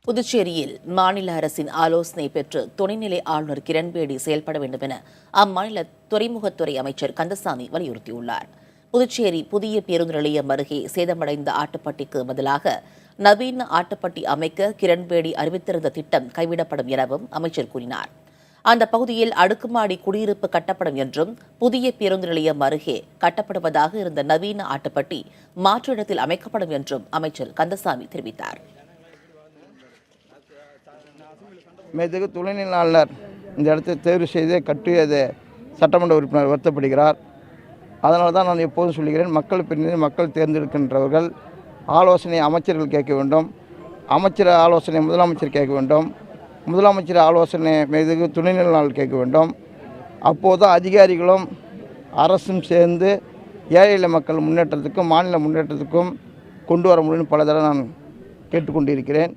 புதுச்சேரியில் மாநில அரசின் ஆலோசனை பெற்று துணைநிலை ஆளுநர் கிரண்பேடி செயல்பட வேண்டும் என அம்மாநில துறைமுகத்துறை அமைச்சர் கந்தசாமி வலியுறுத்தியுள்ளார். புதுச்சேரி புதிய பேருந்து நிலையம் அருகே சேதமடைந்த ஆட்டுப்பட்டிக்கு பதிலாக நவீன ஆட்டுப்பட்டி அமைக்க கிரண்பேடி அறிவித்திருந்த திட்டம் கைவிடப்படும் எனவும் அமைச்சர் கூறினார். அந்த பகுதியில் அடுக்குமாடி குடியிருப்பு கட்டப்படும் என்றும் புதிய பேருந்து நிலையம் அருகே கட்டப்படுவதாக இருந்த நவீன ஆட்டுப்பட்டி மாற்று இடத்தில் அமைக்கப்படும் என்றும் அமைச்சர் கந்தசாமி தெரிவித்தார். மேற்கு துணைநிலை ஆளுநர் இந்த இடத்தை தேர்வு செய்து கட்டியது சட்டமன்ற உறுப்பினர் வருத்தப்படுகிறார். அதனால தான் நான் எப்போதும் சொல்லுகிறேன், மக்கள் பிரதிநிதி மக்கள் தேர்ந்தெடுக்கின்றவர்கள் ஆலோசனை அமைச்சர்கள் கேட்க வேண்டும், அமைச்சர் ஆலோசனை முதலமைச்சர் கேட்க வேண்டும், முதலமைச்சர் ஆலோசனை மேற்கு துணைநிலை ஆளுநர் கேட்க வேண்டும். அப்போது அதிகாரிகளும் அரசும் சேர்ந்து ஏழை மக்கள் முன்னேற்றத்துக்கும் மாநில முன்னேற்றத்துக்கும் கொண்டு வர முடியும்னு பல தடவை நான் கேட்டுக்கொண்டிருக்கிறேன்.